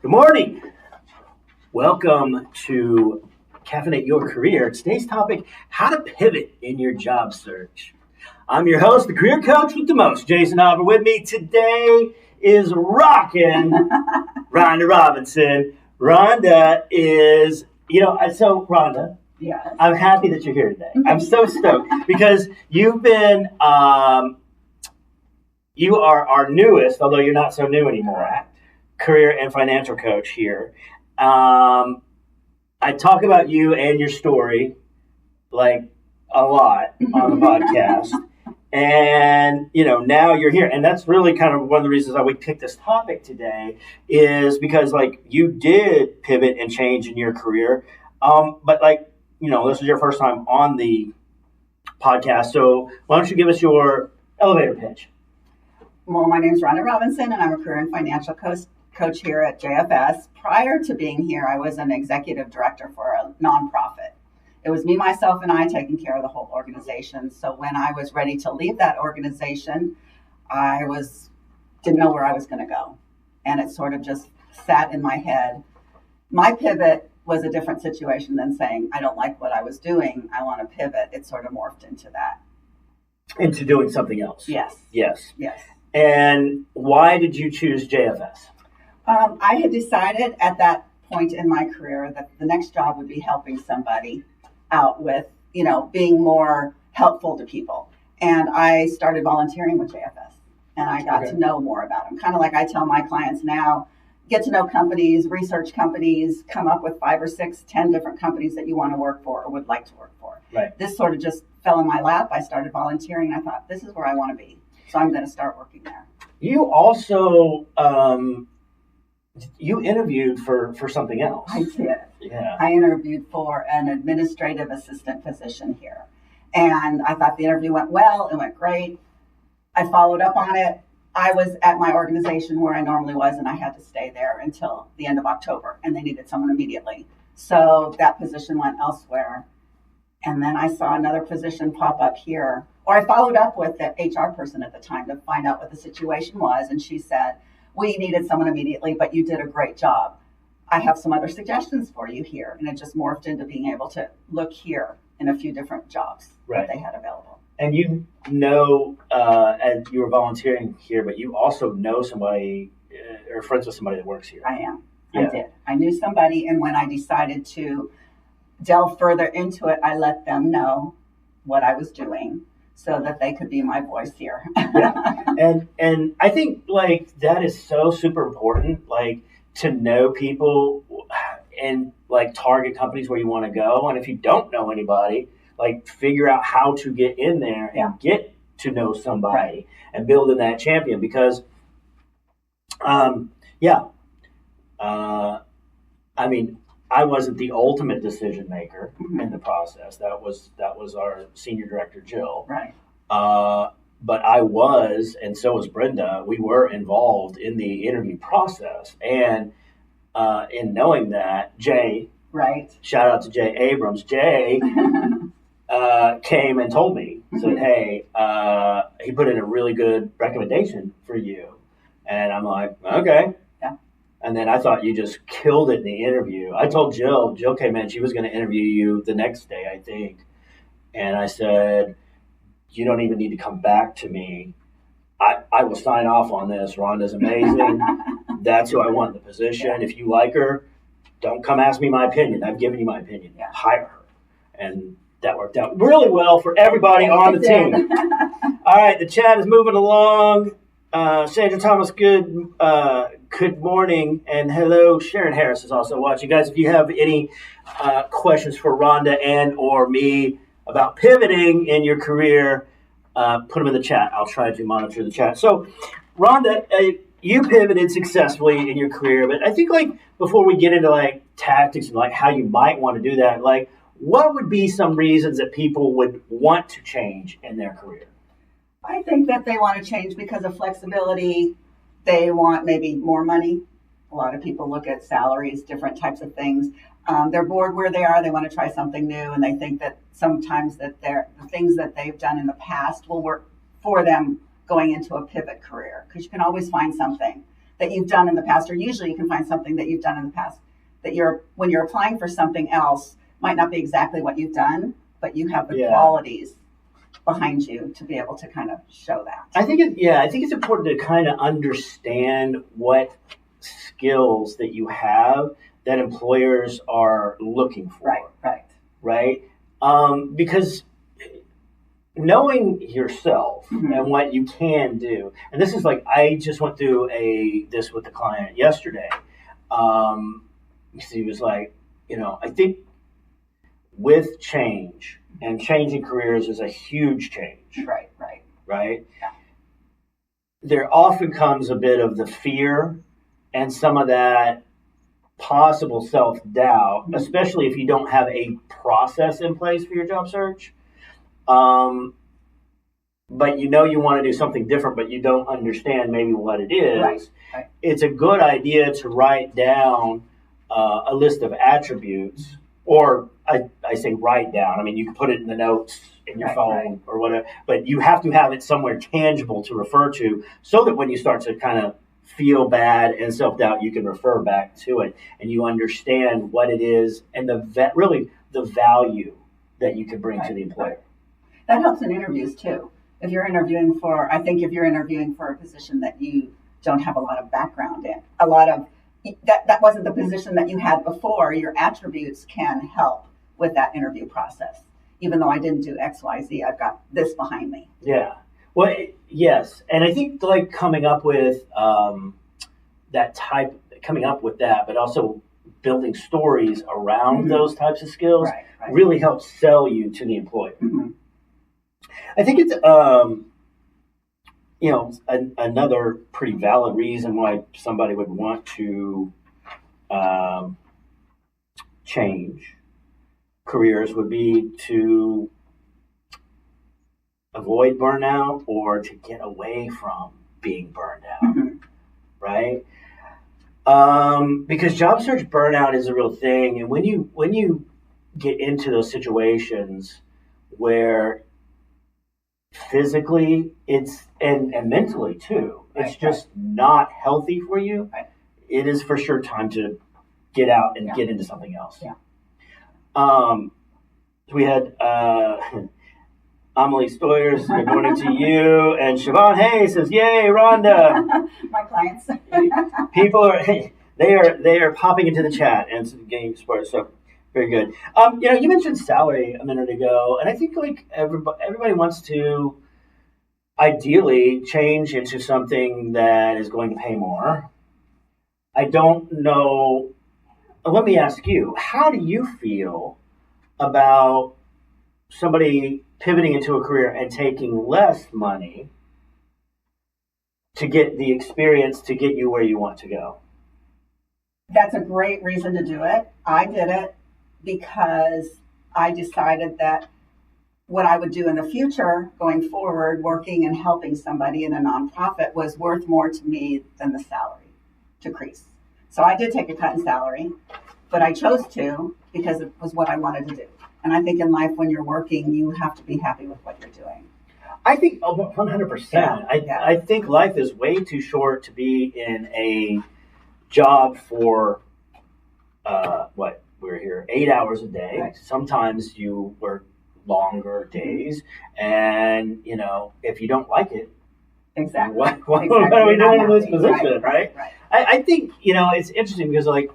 Good morning. Welcome to Caffeinate Your Career. Today's topic, how to pivot in your job search. I'm your host, the career coach with the most, Jason Hopper. With me today is rockin' Ronda Robinson. Rhonda is, Rhonda, yes. I'm happy that you're here today. I'm so stoked because you've been, you are our newest, although you're not so new anymore, career and financial coach here. I talk about you and your story like a lot on the podcast. And, now you're here. And that's really kind of one of the reasons why we picked this topic today is because, you did pivot and change in your career. But, this is your first time on the podcast. So why don't you give us your elevator pitch? Well, my name is Ronda Robinson, and I'm a career and financial coach here at JFS. Prior to being here, I was an executive director for a nonprofit. It was me, myself, and I taking care of the whole organization. So when I was ready to leave that organization, didn't know where I was going to go. And it sort of just sat in my head. My pivot was a different situation than saying, I don't like what I was doing, I want to pivot. It sort of morphed into that. Into doing something else. Yes. Yes. Yes. And why did you choose JFS? I had decided at that point in my career that the next job would be helping somebody out with, being more helpful to people. And I started volunteering with JFS, and I got to know more about them. Kind of like I tell my clients now, get to know companies, research companies, come up with 5 or 6, 10 different companies that you want to work for or would like to work for. Right. This sort of just fell in my lap. I started volunteering, and I thought, this is where I want to be. So I'm going to start working there. You also, you interviewed for something else. I did. Yeah. I interviewed for an administrative assistant position here. And I thought the interview went well. It went great. I followed up on it. I was at my organization where I normally was, and I had to stay there until the end of October, and they needed someone immediately. So that position went elsewhere. And then I saw another position pop up here, or I followed up with the HR person at the time to find out what the situation was. And she said, we needed someone immediately, but you did a great job. I have some other suggestions for you here. And it just morphed into being able to look here in a few different jobs that they had available. And and you were volunteering here, but you also know somebody or friends with somebody that works here. I am. Yeah. I did. I knew somebody, and when I decided to delve further into it, I let them know what I was doing so that they could be my voice here. Yeah. And I think that is so super important, to know people and target companies where you want to go. And if you don't know anybody, figure out how to get in there and get to know somebody and build in that champion because, I wasn't the ultimate decision maker in the process. That was our senior director, Jill. Right. But I was, and so was Brenda. We were involved in the interview process, and in knowing that, Jay. Right. Shout out to Jay Abrams. Jay came and told me, said, "Hey, he put in a really good recommendation for you," and I'm like, "Okay." And then I thought you just killed it in the interview. I told Jill came in, she was going to interview you the next day, I think. And I said, you don't even need to come back to me. I will sign off on this. Rhonda's amazing. That's who I want in the position. Yeah. If you like her, don't come ask me my opinion. I've given you my opinion. Yeah. Hire her. And that worked out really well for everybody on the team. All right, the chat is moving along. Sandra Thomas, good morning, and hello. Sharon Harris is also watching. Guys, if you have any questions for Rhonda and or me about pivoting in your career, put them in the chat. I'll try to monitor the chat. So, Rhonda, you pivoted successfully in your career, but I think before we get into tactics and how you might want to do that, what would be some reasons that people would want to change in their career? I think that they want to change because of flexibility. They want maybe more money. A lot of people look at salaries, different types of things. They're bored where they are. They want to try something new, and they think that sometimes that the things that they've done in the past will work for them going into a pivot career, because you can always find something that you've done in the past, or usually you can find something that you've done in the past that when you're applying for something else might not be exactly what you've done, but you have the qualities behind you to be able to kind of show that. I think it's important to kind of understand what skills that you have that employers are looking for. Right. Because knowing yourself and what you can do, and this is like, I just went through this with the client yesterday. He was like, I think with change and changing careers is a huge change. Right. Yeah. There often comes a bit of the fear and some of that possible self-doubt, especially if you don't have a process in place for your job search. But you want to do something different, but you don't understand maybe what it is. Right. It's a good idea to write down a list of attributes, or I say write down. I mean, you can put it in the notes in your phone or whatever, but you have to have it somewhere tangible to refer to, so that when you start to kind of feel bad and self-doubt, you can refer back to it and you understand what it is and really the value that you can bring to the employer. That helps in interviews too. If you're interviewing for a position that you don't have a lot of background in, that wasn't the position that you had before, your attributes can help with that interview process. Even though I didn't do X, Y, Z, I've got this behind me. Yeah. Well, yes. And I think like coming up with that, but also building stories around those types of skills really helps sell you to the employer. I think it's, another pretty valid reason why somebody would want to change careers would be to avoid burnout or to get away from being burned out, right? Because job search burnout is a real thing, and when you get into those situations where physically and mentally too, it's just not healthy for you, it is for sure time to get out and get into something else. We had Amelie Stoyers, good morning to you, and Siobhan Hayes says, "Yay, Rhonda!" My clients. People are popping into the chat and getting support. So very good. You mentioned salary a minute ago, and I think like everybody wants to ideally change into something that is going to pay more. I don't know. Let me ask you, how do you feel about somebody pivoting into a career and taking less money to get the experience to get you where you want to go? That's a great reason to do it. I did it because I decided that what I would do in the future going forward, working and helping somebody in a nonprofit, was worth more to me than the salary decrease. So I did take a cut in salary, but I chose to because it was what I wanted to do. And I think in life, when you're working, you have to be happy with what you're doing. I think 100%. I think life is way too short to be in a job for, we're here 8 hours a day. Right. Sometimes you work longer days. And, if you don't like it, exactly. What are we doing in this position, right? I think, it's interesting because, I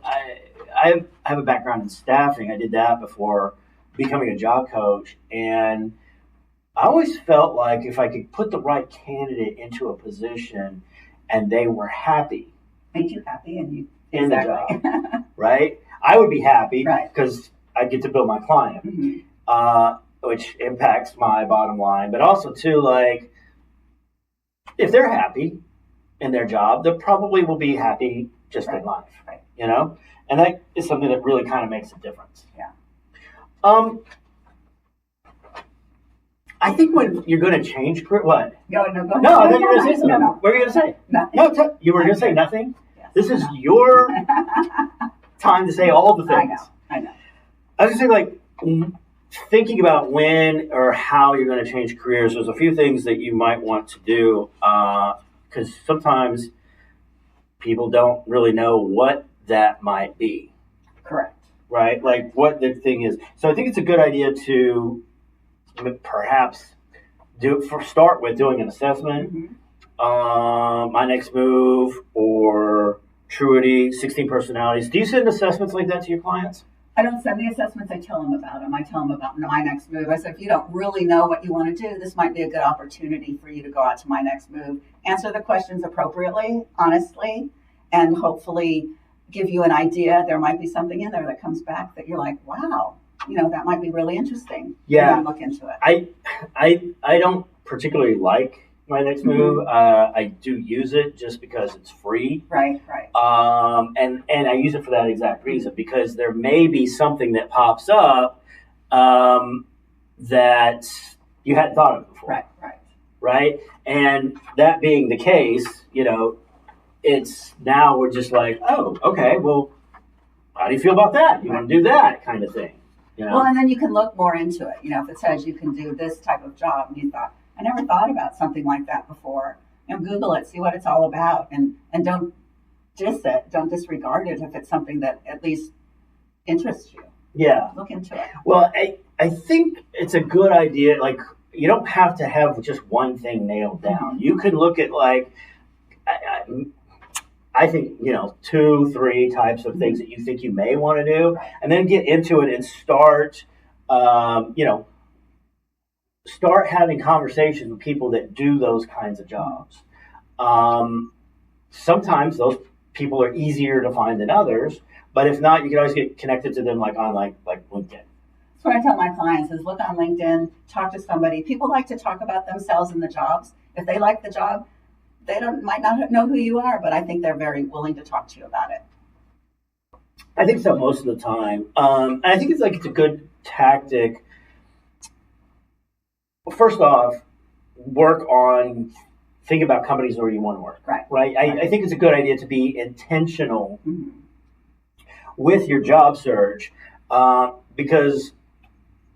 have a background in staffing. I did that before becoming a job coach, and I always felt like if I could put the right candidate into a position and they were happy, made you happy, and you in the job, right? I would be happy because I get to build my client, which impacts my bottom line. But also too, like, if they're happy in their job, they probably will be happy just in life, and that is something that really kind of makes a difference. Yeah. I think when you're going to change career, what? No, go ahead. No, I thought you were going to say something. No. What were you going to say? Nothing. No, you were going to say nothing? Yes. This is your time to say all the things. I know. I was just saying, thinking about when or how you're going to change careers, there's a few things that you might want to do, because sometimes people don't really know what that might be. Correct. Right? Like what the thing is. So I think it's a good idea to perhaps start with doing an assessment. Mm-hmm. My Next Move or Truity, 16 Personalities. Do you send assessments like that to your clients? I don't send the assessments. I tell them about them. I tell them about My Next Move. I said, if you don't really know what you want to do, this might be a good opportunity for you to go out to My Next Move, answer the questions appropriately, honestly, and hopefully give you an idea. There might be something in there that comes back that you're like, wow, that might be really interesting. Yeah. And then look into it. I don't particularly like My Next Move. I do use it just because it's free. Right. And I use it for that exact reason, because there may be something that pops up that you hadn't thought of before. Right. And that being the case, it's now we're just like, oh, okay, well, how do you feel about that? You want to do that kind of thing. Well, and then you can look more into it. If it says you can do this type of job and you thought, I never thought about something like that before. Google it, see what it's all about, and don't don't disregard it if it's something that at least interests you. Yeah. Look into it. Well, I think it's a good idea. Like, you don't have to have just one thing nailed down. You can look at I think, 2, 3 types of things that you think you may want to do, and then get into it and start, start having conversations with people that do those kinds of jobs. Sometimes those people are easier to find than others, but if not, you can always get connected to them on LinkedIn. That's what I tell my clients is look on LinkedIn, talk to somebody. People like to talk about themselves in the jobs. If they like the job, they might not know who you are, but I think they're very willing to talk to you about it. I think so most of the time. And I think it's a good tactic. Well, first off, think about companies where you want to work. Right. I think it's a good idea to be intentional with your job search, because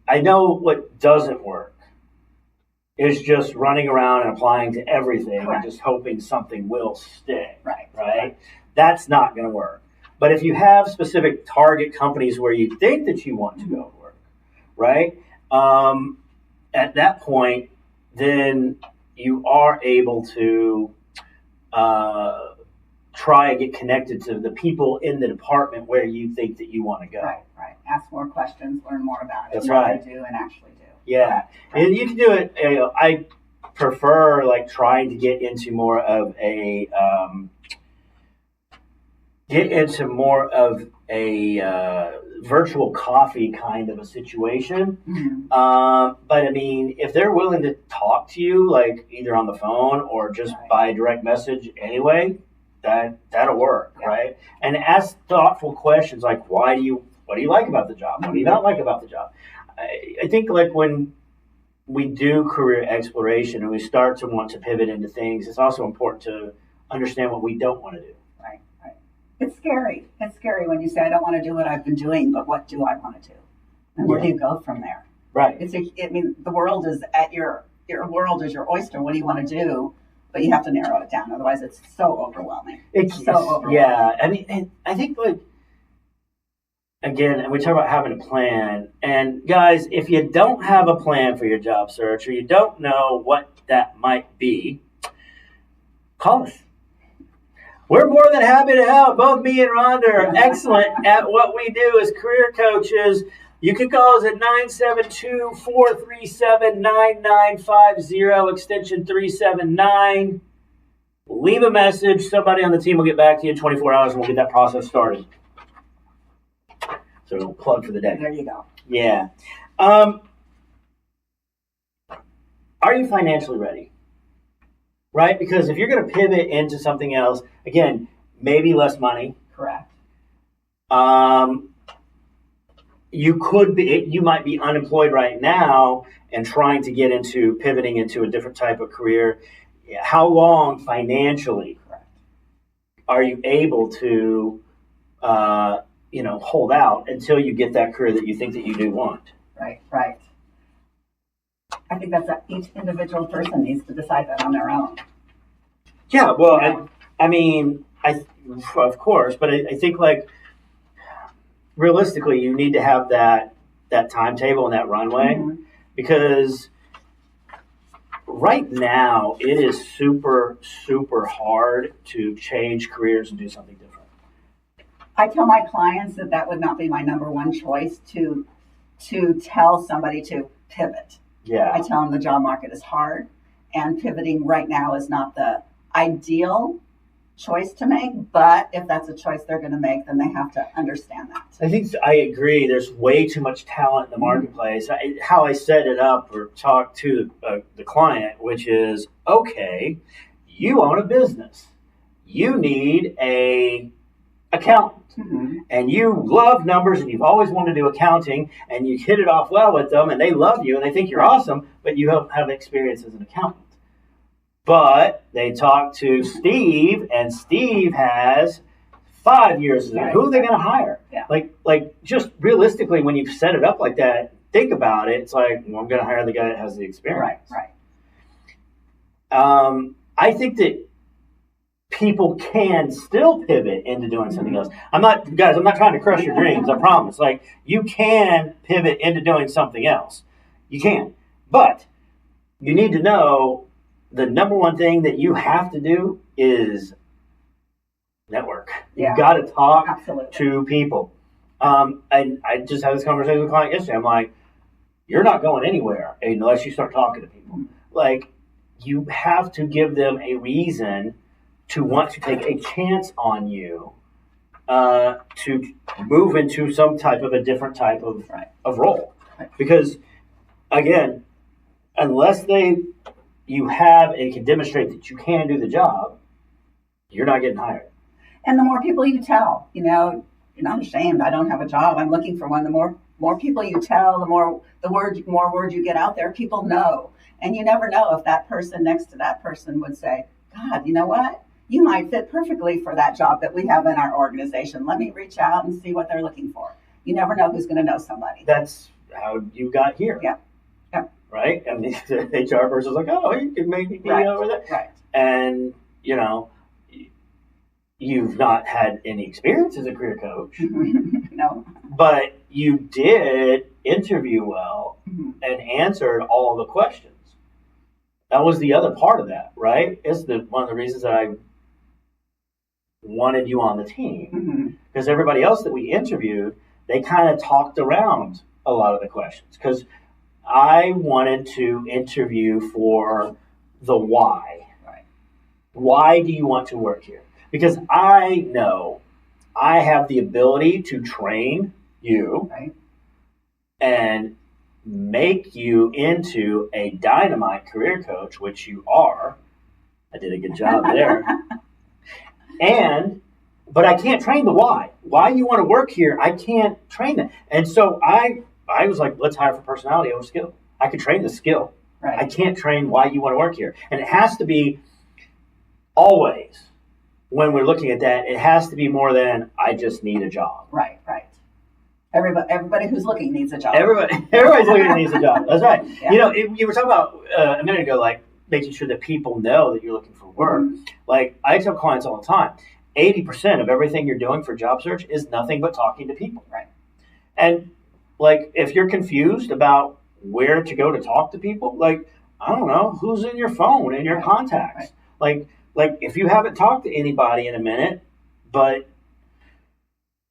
I know what doesn't work is just running around and applying to everything and just hoping something will stick. Right? That's not going to work. But if you have specific target companies where you think that you want to go work, right? At that point, then you are able to try and get connected to the people in the department where you think that you want to go. Right. Ask more questions, learn more about it. That's right. What they do and actually do. Yeah. Right. And you can do it. I prefer trying to get into more of a virtual coffee kind of a situation. But I mean, if they're willing to talk to you, either on the phone or just by direct message anyway, that'll work, right? And ask thoughtful questions like, what do you like about the job? What do you not like about the job? I think when we do career exploration and we start to want to pivot into things, it's also important to understand what we don't want to do. Right. It's scary. It's scary when you say, I don't want to do what I've been doing, but what do I want to do? And where do you go from there? Right. The world is your world is your oyster. What do you want to do? But you have to narrow it down. Otherwise, it's so overwhelming. Yeah. I mean, I think again, we talk about having a plan. And guys, if you don't have a plan for your job search or you don't know what that might be, call us. We're more than happy to help. Both me and Rhonda are excellent at what we do as career coaches. You can call us at 972-437-9950, extension 379. Leave a message. Somebody on the team will get back to you in 24 hours and we'll get that process started. So plug for the day. There you go. Yeah. Are you financially ready? Right? Because if you're going to pivot into something else, again, maybe less money. Correct. You might be unemployed right now and trying to get into pivoting into a different type of career. How long financially are you able to hold out until you get that career that you think that you do want? Right. I think that's each individual person needs to decide that on their own. Yeah, well, I mean, of course, but I think like realistically, you need to have that timetable and that runway because right now it is super, super hard to change careers and do something different. I tell my clients that would not be my number one choice to tell somebody to pivot. Yeah. I tell them the job market is hard and pivoting right now is not the ideal choice to make, but if that's a choice they're going to make, then they have to understand that. I think I agree. There's way too much talent in the marketplace. How I set it up or talk to the client, which is, okay, you own a business. You need a accountant. And you love numbers and you've always wanted to do accounting and you hit it off well with them and they love you and they think you're awesome, but you don't have experience as an accountant. But they talk to Steve and Steve has 5 years. Who are they going to hire? Yeah. Like just realistically, when you set it up like that, think about it. It's like, well, I'm going to hire the guy that has the experience. Right. I think that people can still pivot into doing something else. I'm not trying to crush your dreams. I promise. Like you can pivot into doing something else. You can, but you need to know the number one thing that you have to do is network. You've got to talk to people. And I just had this conversation with a client yesterday. I'm like, you're not going anywhere unless you start talking to people. Like you have to give them a reason to want to take a chance on you to move into some type of a different type of role. Because, again, unless you have and can demonstrate that you can do the job, you're not getting hired. And the more people you tell, you're not ashamed. I don't have a job. I'm looking for one. The more people you tell, the more words you get out there, people know. And you never know if that person next to that person would say, God, you know what? You might fit perfectly for that job that we have in our organization. Let me reach out and see what they're looking for. You never know who's going to know somebody. That's how you got here. Yeah. Right? I mean, the HR person's like, oh, you can maybe be over there. Right. And, you've not had any experience as a career coach. No. But you did interview well and answered all the questions. That was the other part of that, right? It's one of the reasons that I wanted you on the team. Because everybody else that we interviewed, they kind of talked around a lot of the questions. Because I wanted to interview for the why. Right. Why do you want to work here? Because I know I have the ability to train you and make you into a dynamite career coach, which you are. I did a good job there. But I can't train the why. Why you want to work here, I can't train that. And so I was like, let's hire for personality over skill. I can train the skill. Right. I can't train why you want to work here. And it has to be always, when we're looking at that, it has to be more than I just need a job. Right. Everybody who's looking needs a job. Everybody's looking needs a job. That's right. Yeah. You were talking about a minute ago, like making sure that people know that you're looking for work. Like I tell clients all the time, 80% of everything you're doing for job search is nothing but talking to people. Right. And like if you're confused about where to go to talk to people, like I don't know, who's in your phone and your contacts. Like if you haven't talked to anybody in a minute, but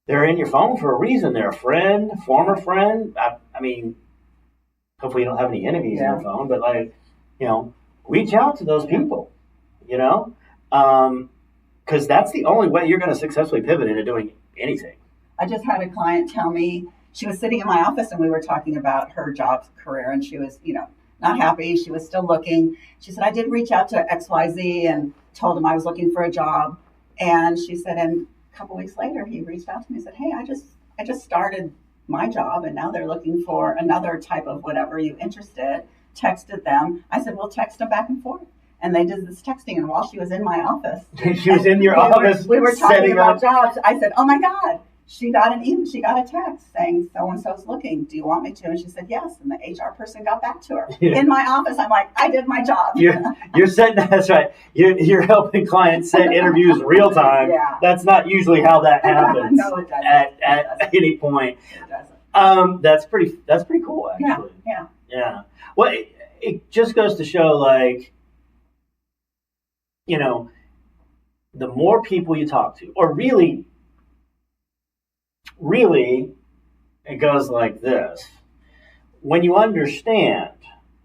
they're in your phone for a reason. They're a friend, former friend. I mean, hopefully you don't have any enemies in your phone, but reach out to those people, because that's the only way you're going to successfully pivot into doing anything. I just had a client tell me, she was sitting in my office and we were talking about her job career and she was, not happy. She was still looking. She said, I did reach out to XYZ and told him I was looking for a job. And she said, and a couple weeks later, he reached out to me and said, hey, I just started my job and now they're looking for another type of whatever you interested. Texted them. I said, well, text them back and forth. And they did this texting. And while she was in my office, she was in your office. We were talking about jobs. I said, oh my God. she got a text saying so-and-so's looking. Do you want me to? And she said yes. And the HR person got back to her. Yeah. In my office, I'm like, I did my job. You're setting, that's right. You're helping clients set interviews real time. Yeah. That's not usually how that happens. No, it doesn't. At any point. It doesn't. That's pretty cool, actually. Yeah. Well, it just goes to show, like, you know, the more people you talk to, or really, it goes like this. When you understand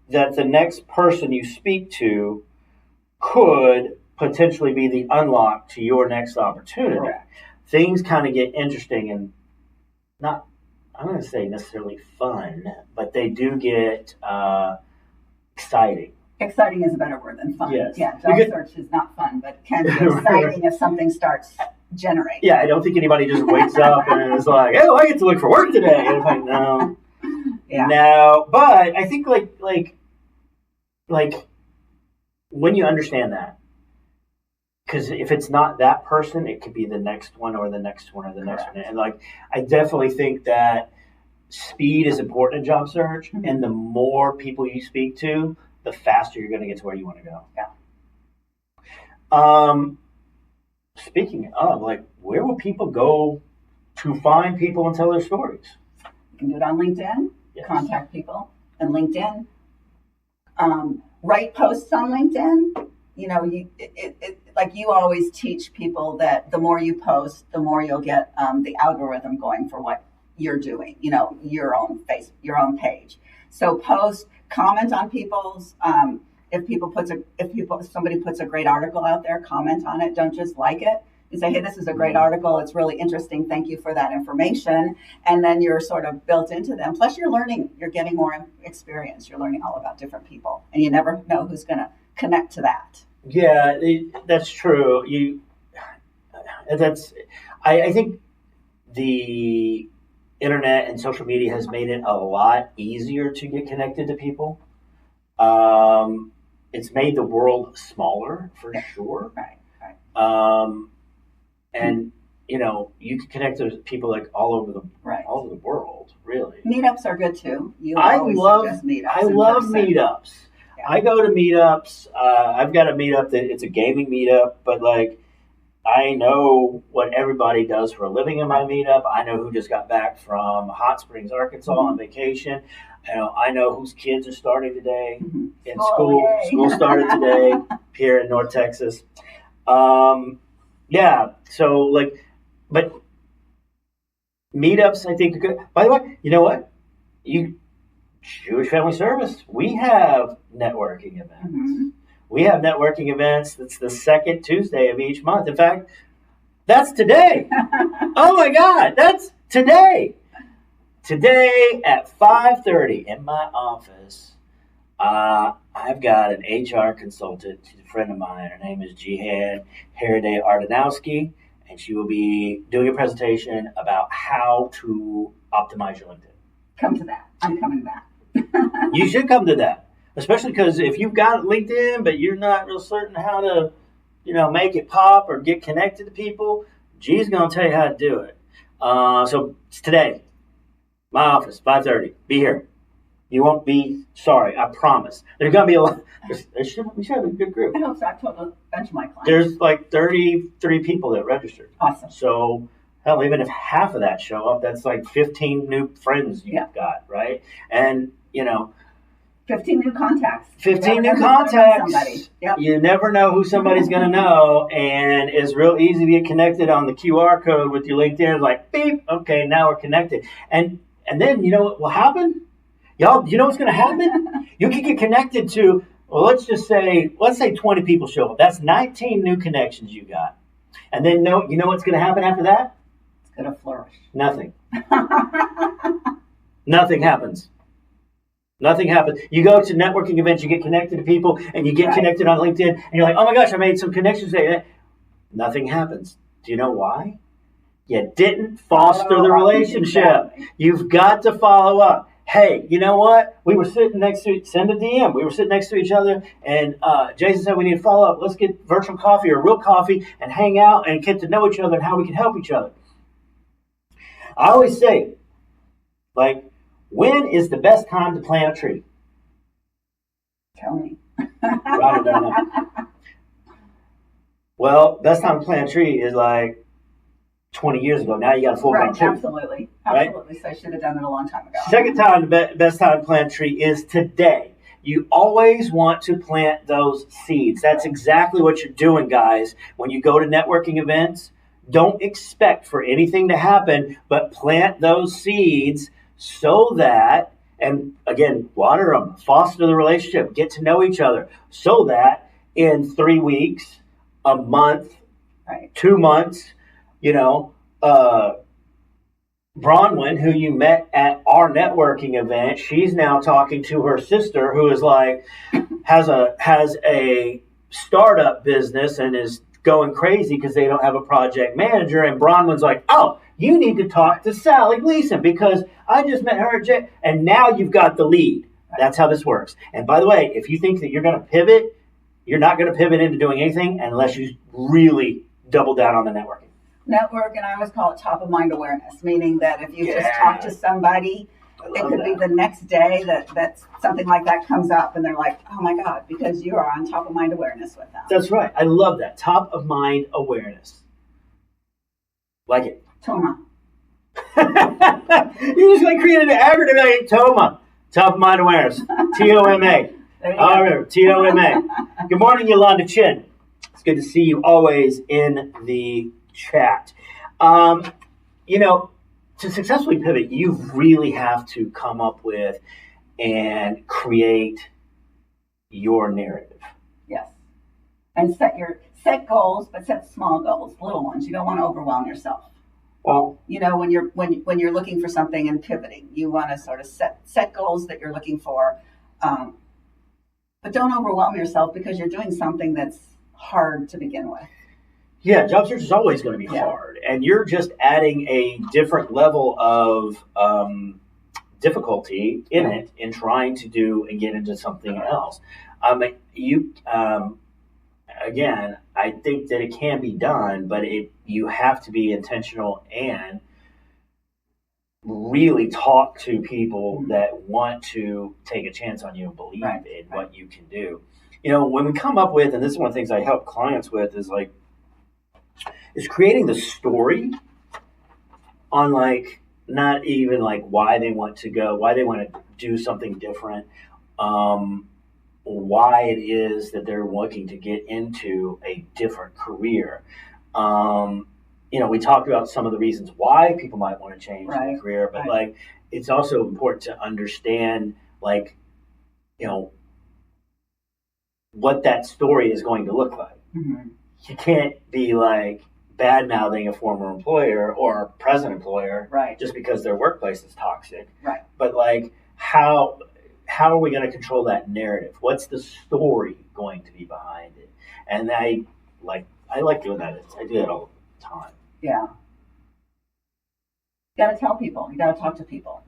that the next person you speak to could potentially be the unlock to your next opportunity, Correct. Things kind of get interesting and not, I'm going to say necessarily fun, but they do get exciting. Exciting is a better word than fun. Yes. Yeah, job search is not fun, but can be exciting if something starts generating. Yeah, I don't think anybody just wakes up and is like, "Oh, I get to look for work today." And it's like, no, no. But I think like when you understand that, because if it's not that person, it could be the next one or the next one or the next one. And like, I definitely think that speed is important in job search, and the more people you speak to, the faster you're going to get to where you want to go. Yeah. Speaking of, like, where will people go to find people and tell their stories? You can do it on LinkedIn. Yes. Contact people on LinkedIn. Write posts on LinkedIn. You know, like you always teach people that the more you post, the more you'll get the algorithm going for what you're doing. You know, your own page. So post, comment on people's. If somebody puts a great article out there, comment on it. Don't just like it. You say, hey, this is a great article. It's really interesting. Thank you for that information. And then you're sort of built into them. Plus, you're learning. You're getting more experience. You're learning all about different people, and you never know who's going to connect to that. Yeah, that's true. I think the internet and social media has made it a lot easier to get connected to people. It's made the world smaller for sure. Right. And you know, you can connect with people like all over the world, really. Meetups are good too. I love meetups. Meetups. Yeah. I go to meetups. I've got a meetup that it's a gaming meetup, but like I know what everybody does for a living in my meetup. I know who just got back from Hot Springs, Arkansas on vacation. I know whose kids are starting today in school. Yay. School started today here in North Texas. Yeah. So like, but meetups I think are good. By the way, you know what? Jewish Family Service, we have networking events. Mm-hmm. We have networking events. That's the second Tuesday of each month. In fact, that's today. Oh my God, that's today. Today at 5:30 in my office, I've got an HR consultant. She's a friend of mine. Her name is Jihan Heraday Ardanowski, and she will be doing a presentation about how to optimize your LinkedIn. Come to that. I'm coming back. You should come to that, especially because if you've got LinkedIn, but you're not real certain how to, make it pop or get connected to people, G's going to tell you how to do it. So it's today, my office, 5:30. Be here. You won't be sorry. I promise. There's going to be a lot. We should have a good group. I hope so. I told a bunch of my clients. There's like 33 people that registered. Awesome. So, hell, even if half of that show up, that's like 15 new friends you've got, right? And, 15 new contacts. 15 new contacts. Yep. You never know who somebody's going to know. And it's real easy to get connected on the QR code with your LinkedIn. Like, beep, okay, now we're connected. And then, you know what will happen? Y'all, you know what's going to happen? You can get connected to, well, let's say 20 people show up. That's 19 new connections you got. And then, you know what's going to happen after that? It's going to flourish. Nothing. Nothing happens. Nothing happens. You go to networking events, you get connected to people, and you get connected on LinkedIn, and you're like, oh my gosh, I made some connections today. Nothing happens. Do you know why? You didn't foster the relationship. Exactly. You've got to follow up. Hey, you know what? We were sitting next to, send a DM. We were sitting next to each other, and Jason said we need to follow up. Let's get virtual coffee or real coffee and hang out and get to know each other and how we can help each other. I always say, like, when is the best time to plant a tree? Tell me. Rhonda don't know. Well, best time to plant a tree is like 20 years ago. Now you got a full-grown tree. Absolutely. Right? Absolutely. So I should have done it a long time ago. Second time, the best time to plant a tree is today. You always want to plant those seeds. That's exactly what you're doing, guys. When you go to networking events, don't expect for anything to happen, but plant those seeds so that, and again, water them, foster the relationship, get to know each other, so that in 3 weeks, a month, 2 months, Bronwyn, who you met at our networking event, she's now talking to her sister, who is like has a startup business and is going crazy because they don't have a project manager. And Bronwyn's like, "Oh, you need to talk to Sally Gleason because I just met her at J." And now you've got the lead. That's how this works. And by the way, if you think that you're going to pivot, you're not going to pivot into doing anything unless you really double down on the networking. Network, and I always call it top of mind awareness, meaning that if you just talk to somebody, it could be the next day that something like that comes up and they're like, "Oh my God," because you are on top of mind awareness with them. That's right. I love that. Top of mind awareness. Like it. TOMA. You just like created an acronym like TOMA. Top of mind awareness. TOMA. All right, TOMA. Good morning, Yolanda Chin. It's good to see you always in the chat. To successfully pivot, you really have to come up with and create your narrative. Yes. And set goals, but set small goals, little ones. You don't want to overwhelm yourself. Well, when you're looking for something and pivoting, you want to sort of set goals that you're looking for, but don't overwhelm yourself because you're doing something that's hard to begin with. Yeah, job search is always going to be hard, and you're just adding a different level of difficulty in it in trying to do and get into something else. Again, I think that it can be done, but you have to be intentional and really talk to people that want to take a chance on you and believe in what you can do. When we come up with, and this is one of the things I help clients with, is creating the story on not even why they want to go, why they want to do something different, why it is that they're looking to get into a different career. We talked about some of the reasons why people might want to change their career, but it's also important to understand what that story is going to look like. Mm-hmm. You can't be bad mouthing a former employer or present employer just because their workplace is toxic. Right. But how are we going to control that narrative? What's the story going to be behind it? And I like doing that. I do that all the time. Yeah. You got to tell people. You got to talk to people.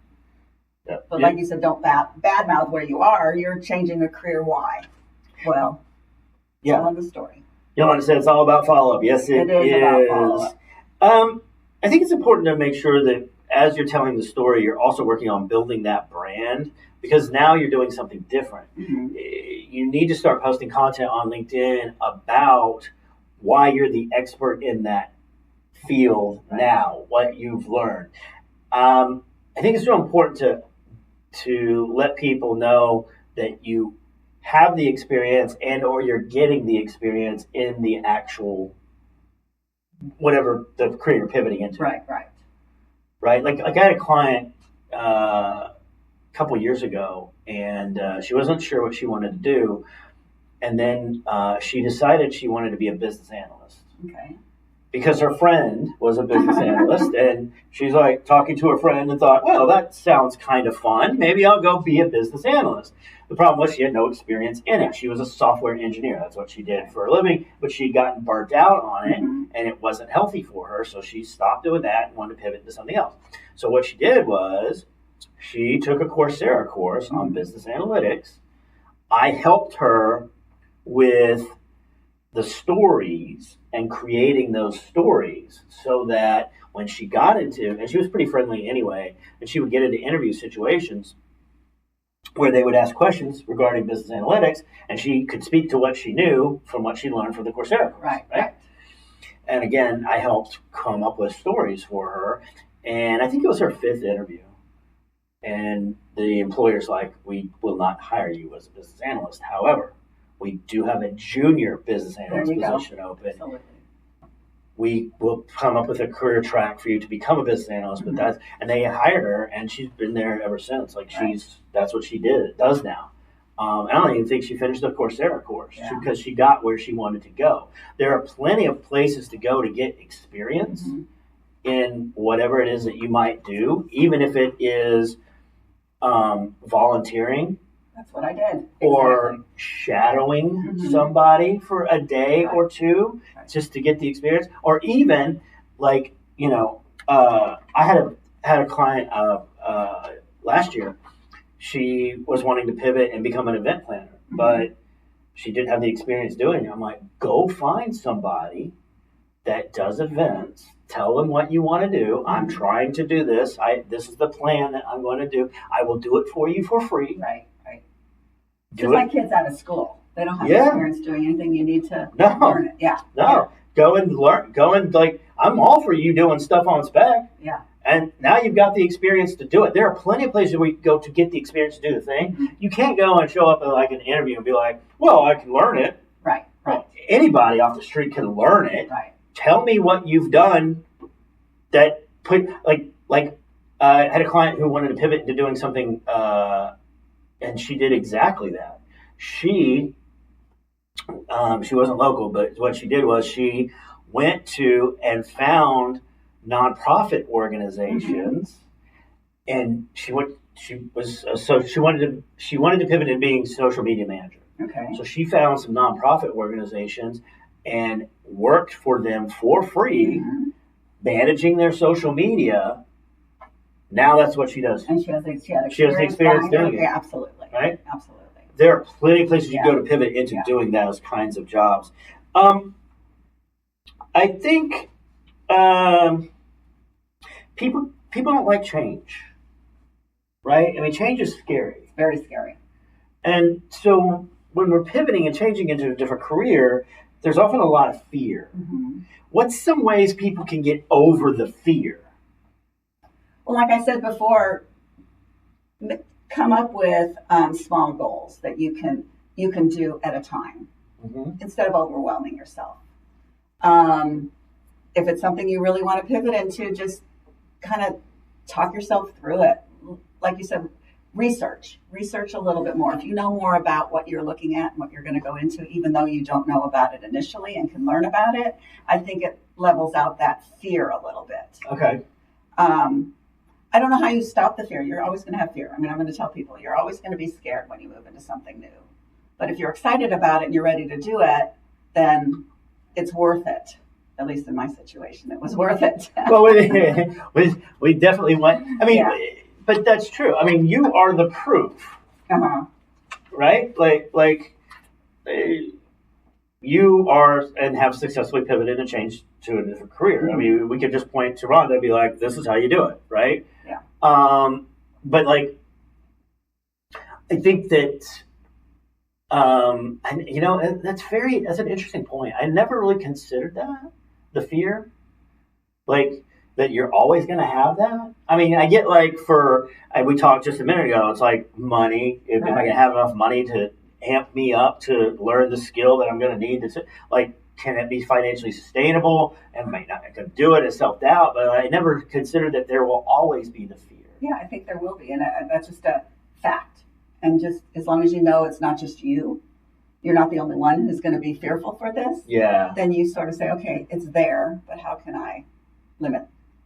Yeah. But like you said, don't bad mouth where you are. You're changing a career. Why? Well, tell the story. Yolanda said it's all about follow-up. Yes, it is. About follow-up. I think it's important to make sure that as you're telling the story, you're also working on building that brand, because now you're doing something different. Mm-hmm. You need to start posting content on LinkedIn about why you're the expert in that field now, what you've learned. I think it's real important to let people know that you have the experience and or you're getting the experience in the actual whatever the career you're pivoting into. Right. Like I had a client a couple of years ago, and she wasn't sure what she wanted to do, and then she decided she wanted to be a business analyst. Okay. Because her friend was a business analyst, and she's talking to her friend and thought, well, that sounds kind of fun. Maybe I'll go be a business analyst. The problem was she had no experience in it. She was a software engineer. That's what she did for a living, but she'd gotten burnt out on it, and it wasn't healthy for her, so she stopped doing that and wanted to pivot into something else. So what she did was she took a Coursera course on business analytics. I helped her with the stories and creating those stories so that when she got into, and she was pretty friendly anyway, and she would get into interview situations where they would ask questions regarding business analytics, and she could speak to what she knew from what she learned from the Coursera course. Right? And again, I helped come up with stories for her, and I think it was her 5th interview. And the employer's like, we will not hire you as a business analyst. However, we do have a junior business analyst position open. Absolutely. We will come up with a career track for you to become a business analyst. But and they hired her, and she's been there ever since. Like that's what she does now. I don't even think she finished the Coursera course because she got where she wanted to go. There are plenty of places to go to get experience in whatever it is that you might do, even if it is volunteering. That's what I did. Or shadowing somebody for a day or two just to get the experience. Or even like, I had a client last year. She was wanting to pivot and become an event planner, but she didn't have the experience doing it. I'm like, go find somebody that does events. Tell them what you want to do. I'm trying to do this. This is the plan that I'm going to do. I will do it for you for free. Right. Just like kids out of school. They don't have experience doing anything. You need to learn it. Yeah. No. Go and learn. I'm all for you doing stuff on spec. Yeah. And now you've got the experience to do it. There are plenty of places where you go to get the experience to do the thing. You can't go and show up at like an interview and be like, well, I can learn it. Right. Well, anybody off the street can learn it. Right. Tell me what you've done that I had a client who wanted to pivot into doing something, and she did exactly that. She wasn't local, but what she did was she went to and found nonprofit organizations, and she wanted to pivot into being social media manager. Okay. So she found some nonprofit organizations and worked for them for free, managing their social media. Now that's what she does. And she has the experience doing it. Yeah, absolutely. Right? Absolutely. There are plenty of places you go to pivot into doing those kinds of jobs. I think people don't like change, right? I mean, change is scary. It's very scary. And so when we're pivoting and changing into a different career, there's often a lot of fear. What's some ways people can get over the fear? Well, like I said before, come up with small goals that you can do at a time instead of overwhelming yourself. If it's something you really want to pivot into, just kind of talk yourself through it. Like you said, research a little bit more. If you know more about what you're looking at and what you're going to go into, even though you don't know about it initially and can learn about it, I think it levels out that fear a little bit. Okay. I don't know how you stop the fear. You're always going to have fear. I mean, I'm going to tell people you're always going to be scared when you move into something new. But if you're excited about it and you're ready to do it, then it's worth it. At least in my situation, it was worth it. Well, we definitely want. I mean, but that's true. I mean, you are the proof, right? Like you are and have successfully pivoted and changed to a different career. I mean, we could just point to Ronda and be like, "This is how you do it," right? Yeah. But like, I think that. And that's an interesting point. I never really considered that, the fear, like that you're always going to have that. I mean, I get we talked just a minute ago, it's like money. If I can have enough money to amp me up to learn the skill that I'm going to need to, can it be financially sustainable? And I might not going to do it, it's self-doubt, but I never considered that there will always be the fear. Yeah, I think there will be. And that's just a fact. And just as long as you know it's not just you're not the only one who's going to be fearful for this. Yeah. Then you sort of say, okay, it's there, but how can I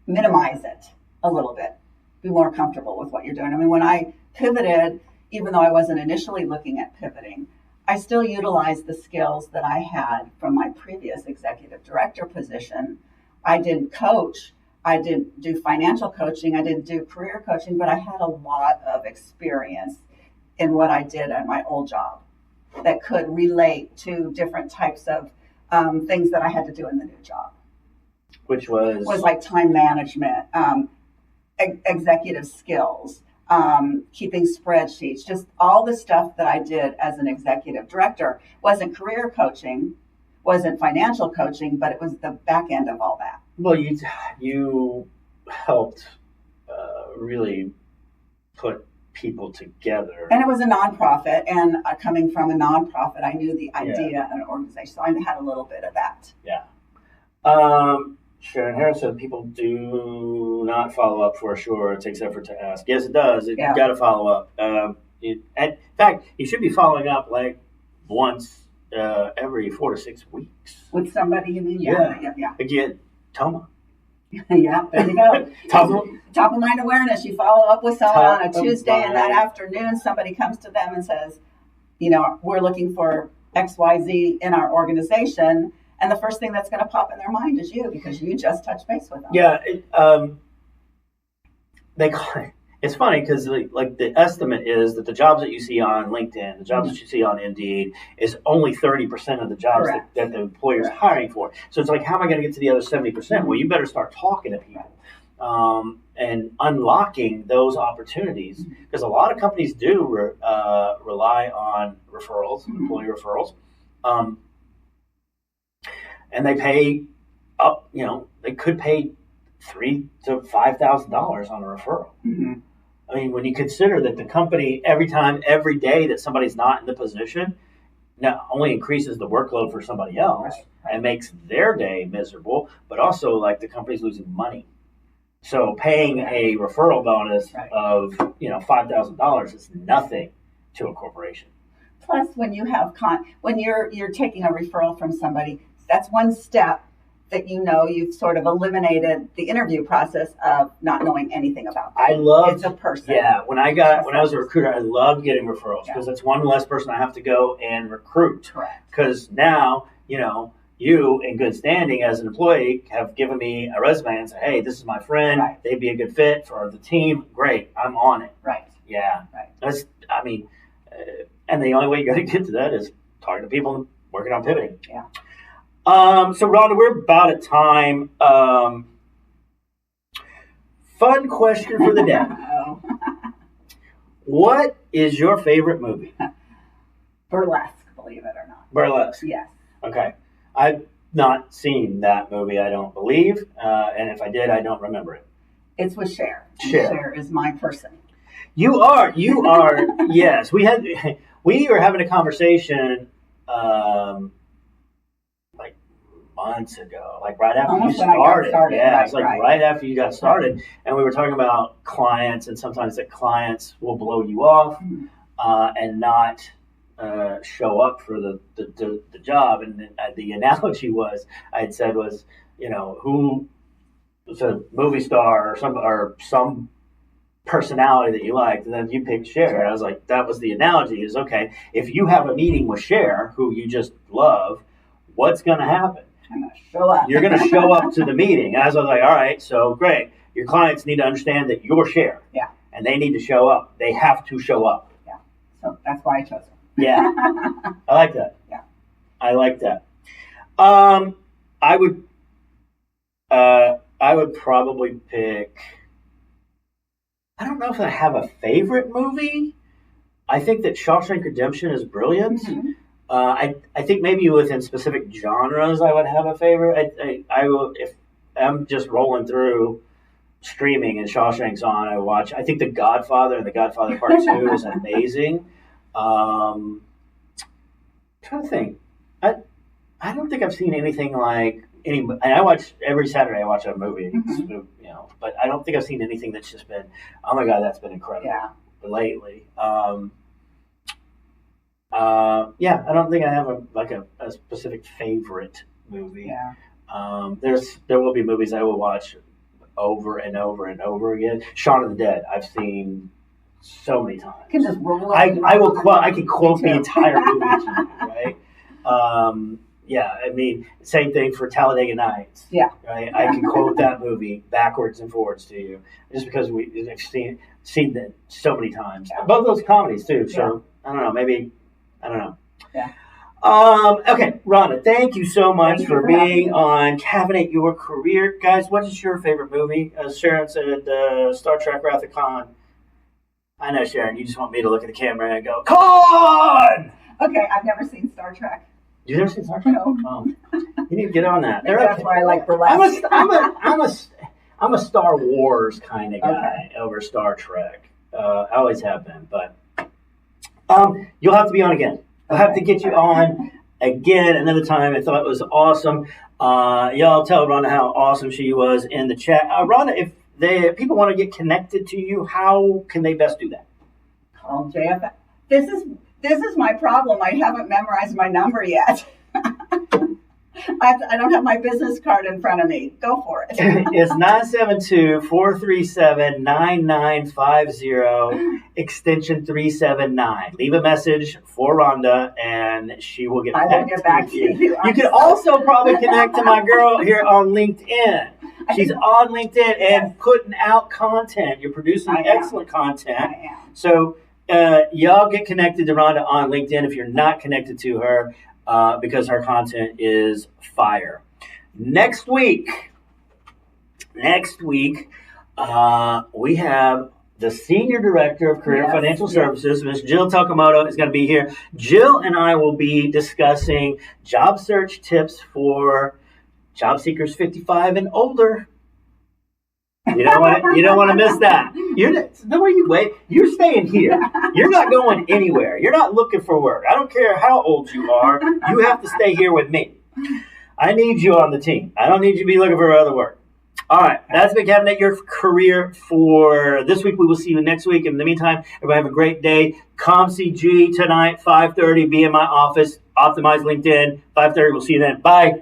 minimize it a little bit, be more comfortable with what you're doing? I mean, when I pivoted, even though I wasn't initially looking at pivoting, I still utilized the skills that I had from my previous executive director position. I didn't coach. I didn't do financial coaching. I didn't do career coaching, but I had a lot of experience in what I did at my old job that could relate to different types of things that I had to do in the new job. Which was like time management, executive skills, keeping spreadsheets, just all the stuff that I did as an executive director. Wasn't career coaching, wasn't financial coaching, but it was the back end of all that. Well, you helped really put people together. And it was a nonprofit, and coming from a nonprofit, I knew the idea of an organization, so I had a little bit of that. Yeah. Sharon Harris said people do not follow up for sure. It takes effort to ask. Yes, it does. You got to follow up. In fact, you should be following up like once every 4 to 6 weeks. With somebody, you mean? Yeah. Again, Toma. Yeah, there you go. Top of mind awareness. You follow up with someone on a Tuesday, and that afternoon somebody comes to them and says, we're looking for XYZ in our organization. And the first thing that's going to pop in their mind is you, because you just touched base with them. Yeah, it's funny because like the estimate is that the jobs that you see on LinkedIn, the jobs that you see on Indeed, is only 30% of the jobs that the employer is hiring for. So it's like, how am I going to get to the other 70%? Well, you better start talking to people and unlocking those opportunities, because a lot of companies do rely on referrals, employee referrals. And they pay up, they could pay $3,000 to $5,000 on a referral. Mm-hmm. I mean, when you consider that the company, every day that somebody's not in the position, not only increases the workload for somebody else and makes their day miserable, but also like the company's losing money. So paying a referral bonus of $5,000 is nothing to a corporation. Plus, when you have when you're taking a referral from somebody, that's one step that you've sort of eliminated the interview process of not knowing anything about them. It's a person. Yeah, when I was a recruiter, I loved getting referrals because that's one less person I have to go and recruit. Correct. Because now, you in good standing as an employee have given me a resume and said, hey, this is my friend. Right. They'd be a good fit for the team. Great, I'm on it. Right. Yeah. Right. And the only way you got to get to that is talking to people and working on pivoting. Yeah. So Rhonda, we're about at time. Fun question for the day. What is your favorite movie? Burlesque, believe it or not. Burlesque. Yes. Okay. I've not seen that movie, I don't believe. And if I did, I don't remember it. It's with Cher. Cher is my person. You are. Yes. We were having a conversation like months ago, like right after you started. Yeah, it's like right after you got started. And we were talking about clients, and sometimes that clients will blow you off and not show up for the job. And the analogy I had said was, who was a movie star or some personality that you liked, and then you picked Cher. And I was like, that was the analogy, is okay, if you have a meeting with Cher, who you just love, what's going to happen? I'm going to show up. You're going to show up to the meeting. And I was like, all right, so great. Your clients need to understand that you're Cher. Yeah. And they need to show up. They have to show up. Yeah. So that's why I chose her. Yeah. I like that. Yeah. I like that. I would probably pick, I don't know if I have a favorite movie. I think that Shawshank Redemption is brilliant. Mm-hmm. I think maybe within specific genres I would have a favorite. I will, if I'm just rolling through streaming and Shawshank's on, I watch. I think The Godfather and The Godfather Part 2 is amazing. I'm trying to think. I don't think I've seen anything like any. And I watch every Saturday. I watch a movie, but I don't think I've seen anything that's just been, oh my God, that's been incredible. Yeah. Lately. I don't think I have a specific favorite movie. Yeah. There will be movies I will watch over and over and over again. Shaun of the Dead, I've seen so many times. You can just roll over. I can quote the entire movie to you, right? Same thing for Talladega Nights. Yeah. Right? I can quote that movie backwards and forwards to you, just because we've seen it so many times. Yeah. Both those comedies too. So I don't know. Maybe I don't know. Yeah. Okay, Rhonda, thank you so much Thank you for for being on Caffeinate Your Career. Guys, what is your favorite movie? As Sharon said, Star Trek Wrath of Khan. I know, Sharon, you just want me to look at the camera and go, Khan! Okay, I've never seen Star Trek. You've never seen Star Trek? No. Oh, you need to get on that. Maybe that's why I like burlesque. I'm a Star Wars kind of guy over Star Trek. I always have been, but you'll have to be on again. I'll have to get you on again another time. I thought it was awesome. Y'all tell Rhonda how awesome she was in the chat. Rhonda, if people want to get connected to you, how can they best do that? Call JF. This is my problem. I haven't memorized my number yet. I don't have my business card in front of me. Go for it. It's 972-437-9950, extension 379. Leave a message for Rhonda, and she will get back to you. I will get back to you. You can also probably connect to my girl here on LinkedIn. She's on LinkedIn and putting out content. You're producing excellent content. I am. So y'all get connected to Rhonda on LinkedIn if you're not connected to her. Because her content is fire. Next week, we have the Senior Director of Career Financial Services, Ms. Jill Takamoto, is going to be here. Jill and I will be discussing job search tips for job seekers 55 and older. You don't want to miss that. You're staying here. You're not going anywhere. You're not looking for work. I don't care how old you are. You have to stay here with me. I need you on the team. I don't need you to be looking for other work. All right. That's been Caffeinate Your Career for this week. We will see you next week. In the meantime, everybody have a great day. ComCG tonight, 5:30. Be in my office. Optimize LinkedIn. 5:30. We'll see you then. Bye.